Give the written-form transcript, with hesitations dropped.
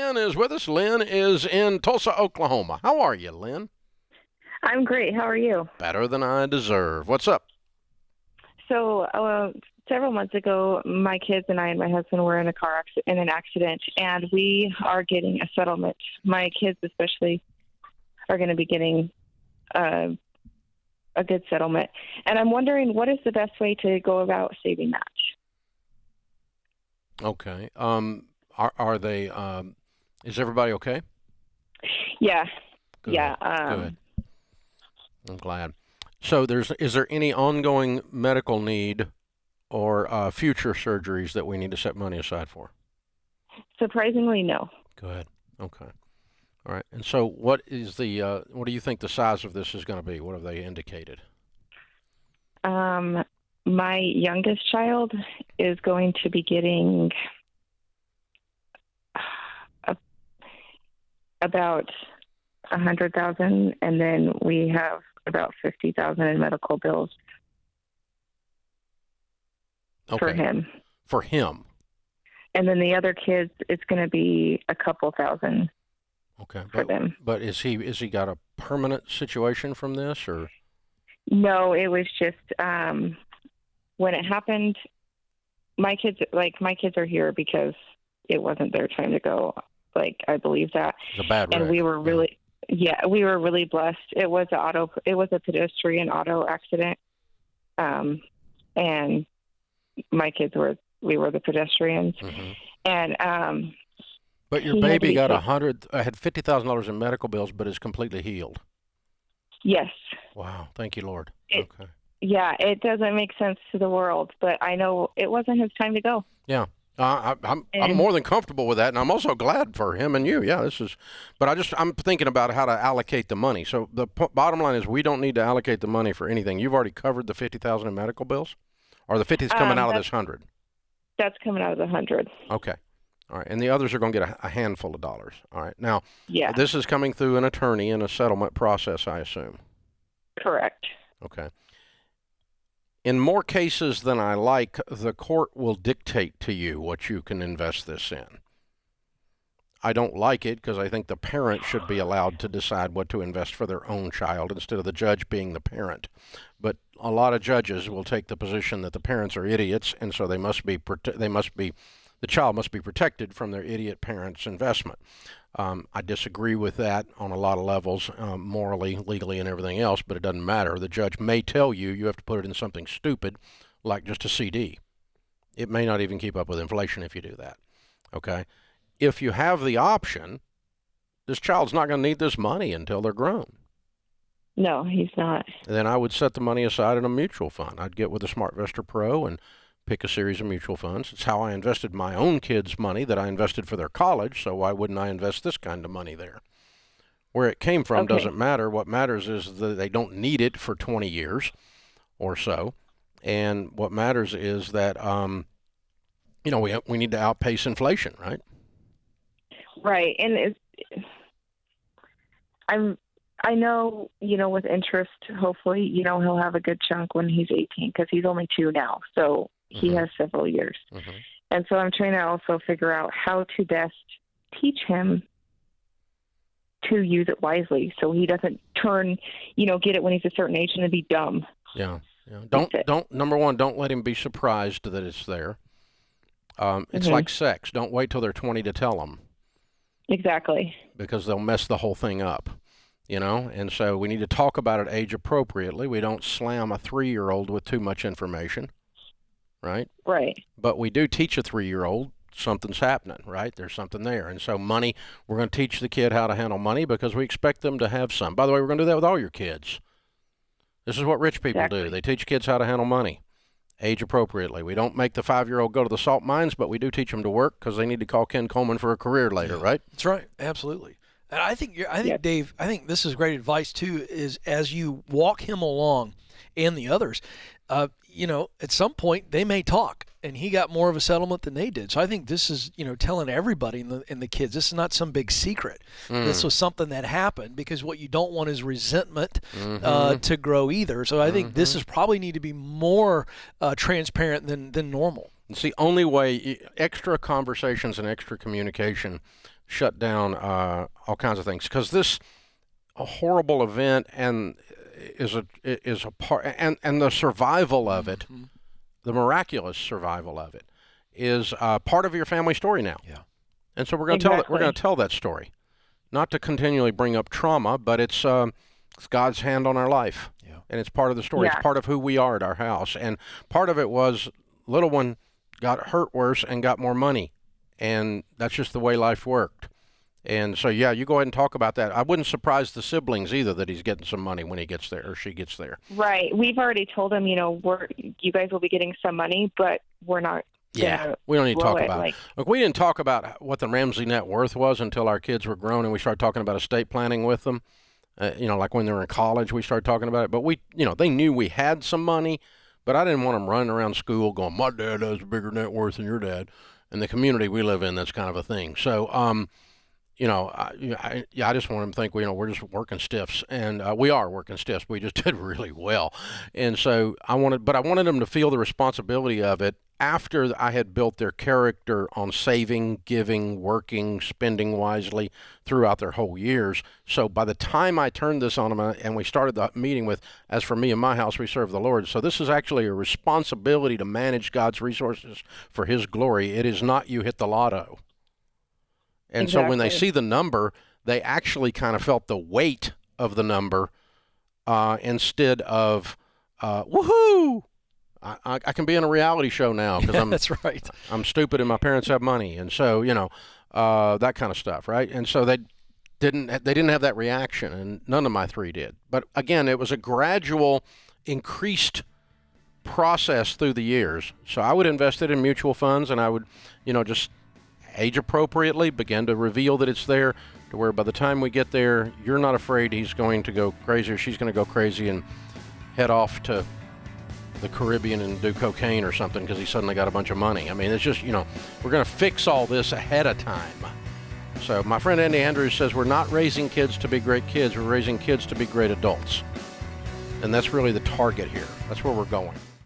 Lynn is with us. Lynn is in Tulsa, Oklahoma. How are you, Lynn? I'm great. How are you? Better than I deserve. What's up? So, several months ago, my kids and I and my husband were in in an accident, and we are getting a settlement. My kids, especially, are going to be getting a good settlement. And I'm wondering, what is the best way to go about saving that? Okay. Are they? Is everybody okay? Yeah, Good. yeah. Good. I'm glad. So is there any ongoing medical need or future surgeries that we need to set money aside for? Surprisingly, no. Good. Okay. All right. And so what is what do you think the size of this is going to be? What have they indicated? My youngest child is going to be getting about 100,000, and then we have about 50,000 in medical bills for Okay. him. For him. And then the other kids, it's going to be a couple thousand Okay. for them. But is he got a permanent situation from this, or? No, it was just when it happened. My kids are here because it wasn't their time to go. Like, I believe that. It's a bad wreck. And we were really, we were really blessed. It was a pedestrian auto accident, and my kids we were the pedestrians, Mm-hmm. and But your baby got had $50,000 in medical bills, but is completely healed. Yes. Wow. Thank you, Lord. Okay. Yeah, it doesn't make sense to the world, but I know it wasn't his time to go. Yeah. I'm more than comfortable with that, and I'm also glad for him and you. Yeah, but I'm thinking about how to allocate the money. So the bottom line is we don't need to allocate the money for anything. You've already covered the 50,000 in medical bills, or the 50 is coming out of this 100. That's coming out of the 100. Okay. All right, and the others are going to get a handful of dollars. All right. Now, yeah, this is coming through an attorney in a settlement process, I assume. Correct. Okay. In more cases than I like, the court will dictate to you what you can invest this in. I don't like it because I think the parent should be allowed to decide what to invest for their own child instead of the judge being the parent. But a lot of judges will take the position that the parents are idiots, and so the child must be protected from their idiot parents' investment. I disagree with that on a lot of levels, morally, legally, and everything else, but it doesn't matter. The judge may tell you have to put it in something stupid, like just a CD. It may not even keep up with inflation if you do that. Okay? If you have the option, this child's not going to need this money until they're grown. No, he's not. Then I would set the money aside in a mutual fund. I'd get with a SmartVestor Pro and pick a series of mutual funds. It's how I invested my own kids' money that I invested for their college, so why wouldn't I invest this kind of money there? Where it came from doesn't matter. What matters is that they don't need it for 20 years or so. And what matters is that, we need to outpace inflation, right? Right. And I know, with interest, hopefully, he'll have a good chunk when he's 18 because he's only 2 now. So he has several years. Mm-hmm. And so I'm trying to also figure out how to best teach him to use it wisely so he doesn't get it when he's a certain age and then be dumb. Yeah. Number one, don't let him be surprised that it's there. It's like sex. Don't wait till they're 20 to tell them. Exactly. Because they'll mess the whole thing up. And so we need to talk about it age appropriately. We don't slam a 3-year-old with too much information, right? Right. But we do teach a 3-year-old something's happening, right? There's something there. And so money, we're going to teach the kid how to handle money because we expect them to have some. By the way, we're going to do that with all your kids. This is what rich people do. They teach kids how to handle money age appropriately. We don't make the 5-year-old go to the salt mines, but we do teach them to work because they need to call Ken Coleman for a career later, right? That's right. Absolutely. And I think, Dave, I think this is great advice, too, is as you walk him along and the others, at some point they may talk, and he got more of a settlement than they did. So I think this is, telling everybody and the kids, this is not some big secret. This was something that happened because what you don't want is resentment to grow either. So I think this is probably need to be more transparent than normal. It's the only way. Extra conversations and extra communication shut down all kinds of things, because this a horrible event and is a part, and the survival of it, the miraculous survival of it, is part of your family story now. Yeah. And so we're going to tell that story, not to continually bring up trauma, but it's God's hand on our life, and it's part of the story. It's part of who we are at our house, and part of it was little one got hurt worse and got more money, and that's just the way life worked. And so, you go ahead and talk about that. I wouldn't surprise the siblings either that he's getting some money when he gets there or she gets there. Right. We've already told him, you guys will be getting some money, but we're not. Yeah, we don't need to talk about it. Look, we didn't talk about what the Ramsey net worth was until our kids were grown, and we started talking about estate planning with them. Like when they were in college, we started talking about it. But they knew we had some money, but I didn't want them running around school going, "My dad has a bigger net worth than your dad." In the community we live in, that's kind of a thing. So, I just want them to think, we're just working stiffs, and we are working stiffs. We just did really well, and so I wanted them to feel the responsibility of it after I had built their character on saving, giving, working, spending wisely throughout their whole years. So by the time I turned this on them, and we started the meeting with, "As for me and my house, we serve the Lord." So this is actually a responsibility to manage God's resources for His glory. It is not you hit the lotto. And so when they see the number, they actually kind of felt the weight of the number instead of, woohoo! I can be in a reality show now because That's right. I'm stupid and my parents have money, and so that kind of stuff, right? And so they didn't have that reaction, and none of my three did. But again, it was a gradual, increased process through the years. So I would invest it in mutual funds, and I would, just age appropriately begin to reveal that it's there, to where by the time we get there, you're not afraid he's going to go crazy or she's going to go crazy and head off to the Caribbean and do cocaine or something because he suddenly got a bunch of money. I mean, it's just, we're going to fix all this ahead of time. So my friend Andy Andrews says we're not raising kids to be great kids, we're raising kids to be great adults. And that's really the target here. That's where we're going.